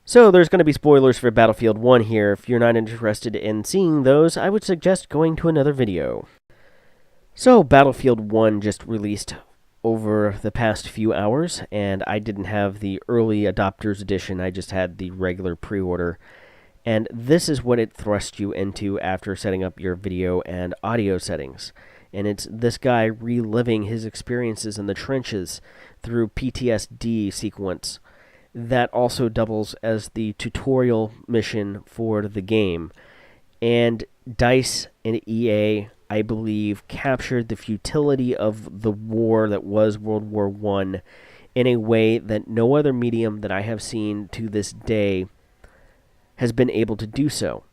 So there's going to be spoilers for Battlefield 1 here. If you're not interested in seeing those, I would suggest going to another video. So Battlefield 1 just released over the past few hours, and I didn't have the early adopters edition, I just had the regular pre-order. And this is what it thrusts you into after setting up your video and audio settings. And it's this guy reliving his experiences in the trenches through PTSD sequence. That also doubles as the tutorial mission for the game. And DICE and EA, I believe, captured the futility of the war that was World War I in a way that no other medium that I have seen to this day has been able to do so.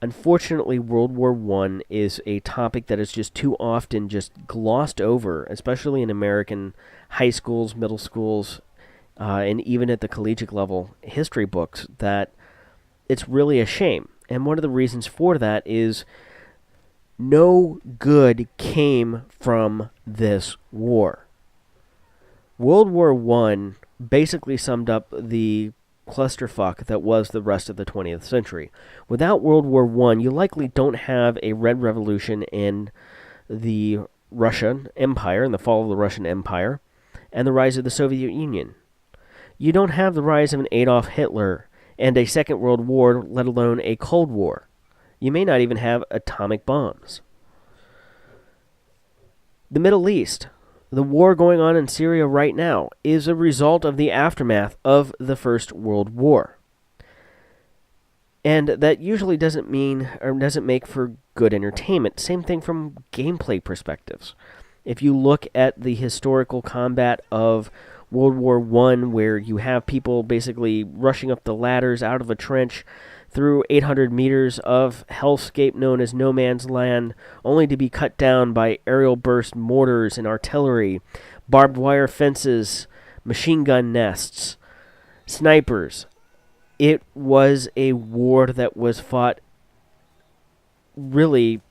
Unfortunately, World War I is a topic that is just too often just glossed over, especially in American high schools, middle schools, and even at the collegiate level history books, that it's really a shame. And one of the reasons for that is no good came from this war. World War I basically summed up the clusterfuck that was the rest of the 20th century. Without World War I, you likely don't have a Red Revolution in the Russian Empire, and the fall of the Russian Empire, and the rise of the Soviet Union. You don't have the rise of an Adolf Hitler and a Second World War, let alone a Cold War. You may not even have atomic bombs. The Middle East, the war going on in Syria right now, is a result of the aftermath of the First World War. And that usually doesn't mean or doesn't make for good entertainment. Same thing from gameplay perspectives. If you look at the historical combat of World War I, where you have people basically rushing up the ladders out of a trench through 800 meters of hellscape known as No Man's Land, only to be cut down by aerial burst mortars and artillery, barbed wire fences, machine gun nests, snipers. It was a war that was fought really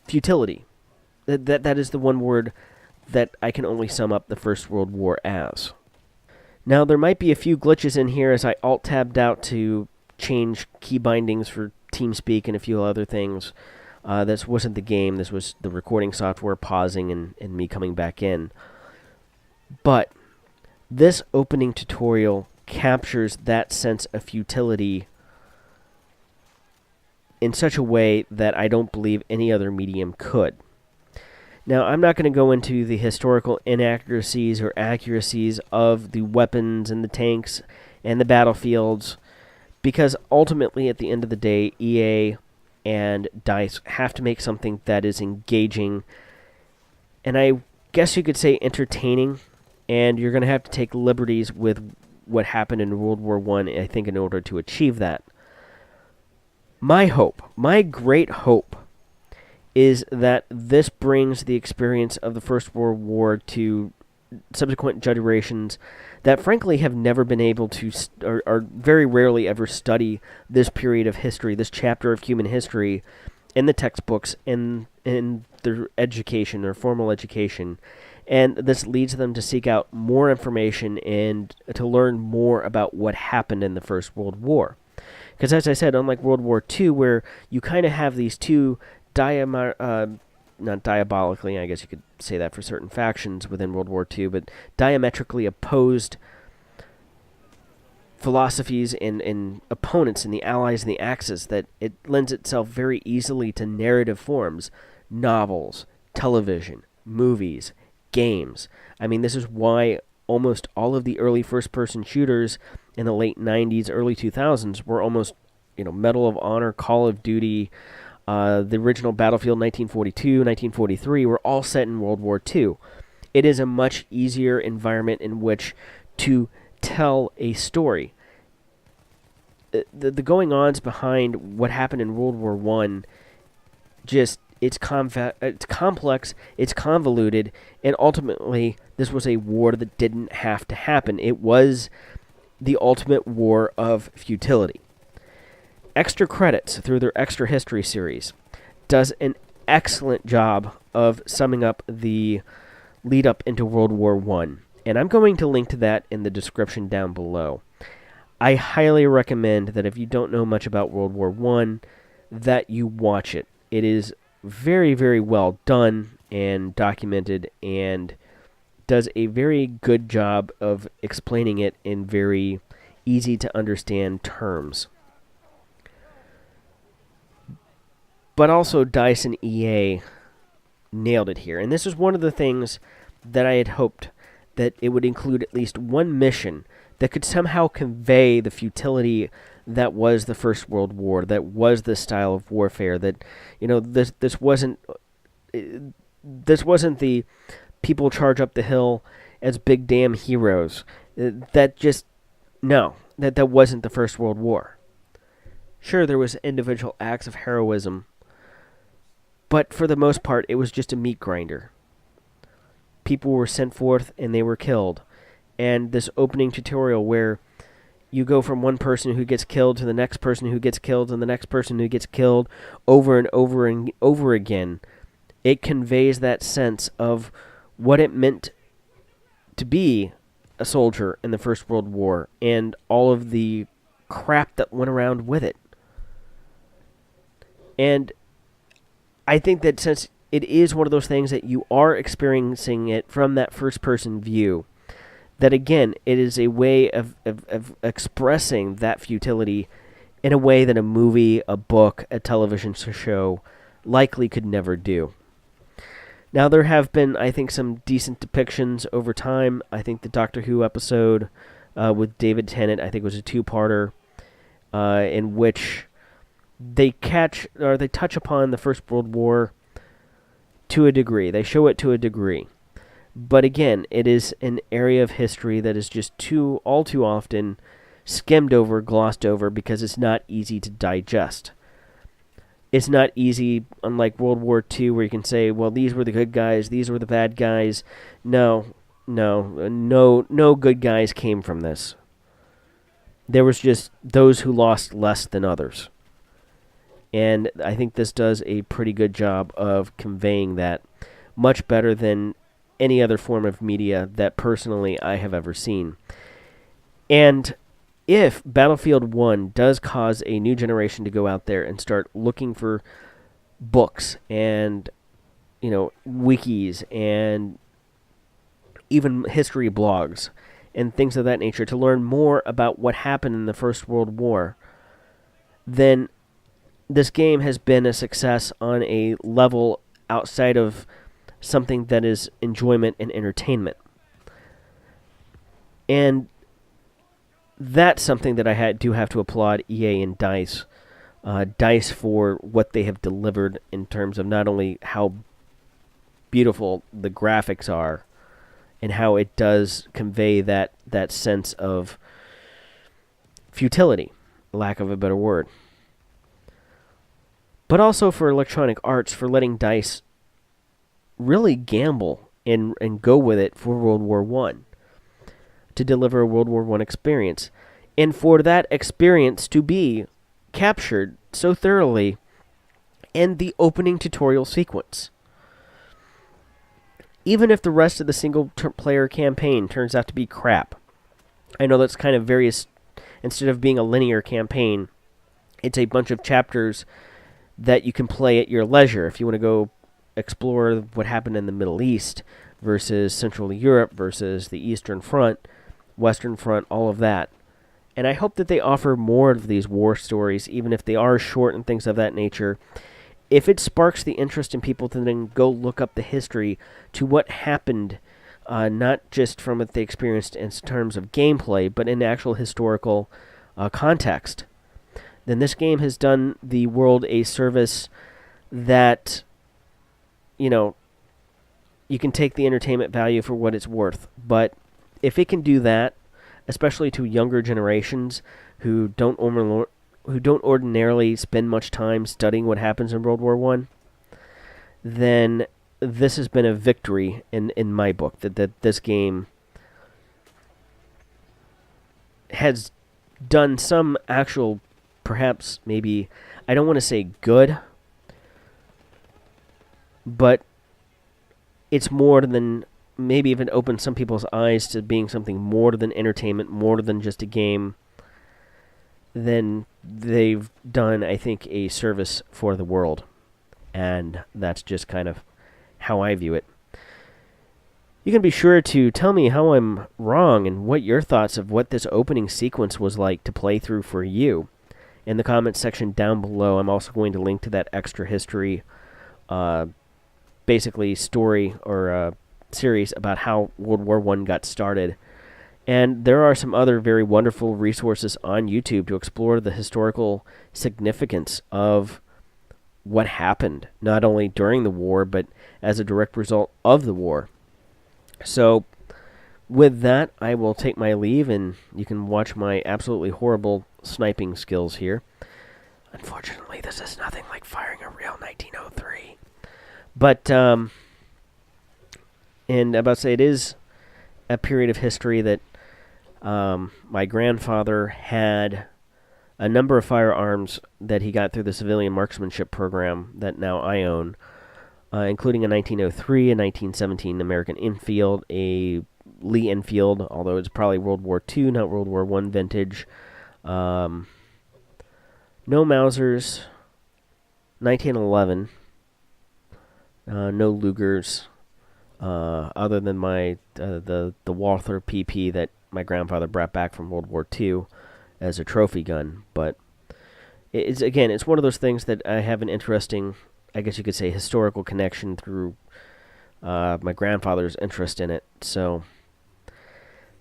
futility. That is the one word that I can only sum up the First World War as. Now, there might be a few glitches in here as I alt-tabbed out to change key bindings for TeamSpeak and a few other things. This wasn't the game. This was the recording software pausing and me coming back in. But this opening tutorial captures that sense of futility in such a way that I don't believe any other medium could. Now, I'm not going to go into the historical inaccuracies or accuracies of the weapons and the tanks and the battlefields, because ultimately, at the end of the day, EA and DICE have to make something that is engaging, and I guess you could say entertaining, and you're going to have to take liberties with what happened in World War I think, in order to achieve that. My hope, my great hope, is that this brings the experience of the First World War to subsequent generations that frankly have never been able to, or very rarely ever study this period of history, this chapter of human history in the textbooks, in their education or formal education. And this leads them to seek out more information and to learn more about what happened in the First World War. Because as I said, unlike World War II, where you kind of have these two not diabolically, I guess you could say that for certain factions within World War II, but diametrically opposed philosophies and opponents and the Allies and the Axis, that it lends itself very easily to narrative forms, novels, television, movies, games. I mean, this is why almost all of the early first-person shooters in the late 90s, early 2000s were almost, Medal of Honor, Call of Duty. The original Battlefield 1942, 1943 were all set in World War II. It is a much easier environment in which to tell a story. The going-ons behind what happened in World War I, it's complex, it's convoluted, and ultimately this was a war that didn't have to happen. It was the ultimate war of futility. Extra Credits, through their Extra History series, does an excellent job of summing up the lead up into World War I. And I'm going to link to that in the description down below. I highly recommend that if you don't know much about World War I, that you watch it. It is very, very well done and documented, and does a very good job of explaining it in very easy to understand terms. But also DICE and EA nailed it here. And this is one of the things that I had hoped, that it would include at least one mission that could somehow convey the futility that was the First World War, that was the style of warfare, that, you know, this wasn't the people charge up the hill as big damn heroes. That wasn't the First World War. Sure, there was individual acts of heroism, but for the most part, it was just a meat grinder. People were sent forth and they were killed. And this opening tutorial where you go from one person who gets killed to the next person who gets killed and the next person who gets killed over and over and over again, it conveys that sense of what it meant to be a soldier in the First World War and all of the crap that went around with it. And I think that since it is one of those things that you are experiencing it from that first-person view, that again, it is a way of expressing that futility in a way that a movie, a book, a television show likely could never do. Now, there have been, I think, some decent depictions over time. I think the Doctor Who episode with David Tennant, I think, was a two-parter in which they touch upon the First World War to a degree. They show it to a degree. But again, it is an area of history that is just all too often skimmed over, glossed over, because it's not easy to digest. It's not easy, unlike World War II, where you can say, well, these were the good guys, these were the bad guys. No good guys came from this. There was just those who lost less than others. And I think this does a pretty good job of conveying that much better than any other form of media that personally I have ever seen. And if Battlefield 1 does cause a new generation to go out there and start looking for books and, you know, wikis and even history blogs and things of that nature to learn more about what happened in the First World War, then this game has been a success on a level outside of something that is enjoyment and entertainment. And that's something that I do have to applaud EA and DICE. DICE for what they have delivered in terms of not only how beautiful the graphics are and how it does convey that sense of futility, lack of a better word, but also for Electronic Arts for letting DICE really gamble and go with it for World War I, to deliver a World War I experience, and for that experience to be captured so thoroughly in the opening tutorial sequence. Even if the rest of the single-player campaign turns out to be crap. I know that's kind of various. Instead of being a linear campaign, it's a bunch of chapters that you can play at your leisure. If you want to go explore what happened in the Middle East versus Central Europe versus the Eastern Front, Western Front, all of that. And I hope that they offer more of these war stories, even if they are short and things of that nature. If it sparks the interest in people to then go look up the history to what happened, not just from what they experienced in terms of gameplay, but in actual historical context, then this game has done the world a service that, you know, you can take the entertainment value for what it's worth. But if it can do that, especially to younger generations who don't ordinarily spend much time studying what happens in World War I, then this has been a victory in my book, that this game has done some actual, perhaps, maybe, I don't want to say good, but it's more than maybe even open some people's eyes to being something more than entertainment, more than just a game, then they've done, I think, a service for the world. And that's just kind of how I view it. You can be sure to tell me how I'm wrong and what your thoughts of what this opening sequence was like to play through for you in the comments section down below. I'm also going to link to that extra history, basically story or series about how World War I got started. And there are some other very wonderful resources on YouTube to explore the historical significance of what happened, not only during the war, but as a direct result of the war. So, with that, I will take my leave, and you can watch my absolutely horrible sniping skills here. Unfortunately, this is nothing like firing a real 1903. But, and about to say, it is a period of history that my grandfather had a number of firearms that he got through the civilian marksmanship program that now I own, including a 1903, a 1917 American Enfield, a Lee Enfield, although it's probably World War II, not World War I vintage. No Mausers, 1911, no Lugers, other than my the Walther PP that my grandfather brought back from World War II as a trophy gun. But it's one of those things that I have an interesting, I guess you could say, historical connection through my grandfather's interest in it. So,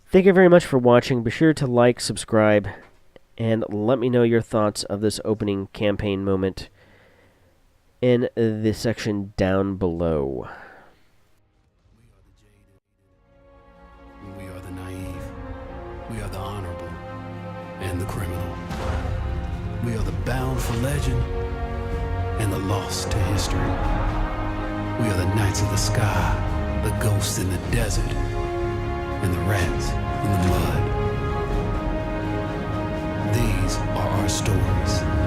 thank you very much for watching. Be sure to like, subscribe, and let me know your thoughts of this opening campaign moment in the section down below. We are the naive. We are the honorable and the criminal. We are the bound for legend and the lost to history. We are the knights of the sky, the ghosts in the desert, and the rats in the mud. These are our stories.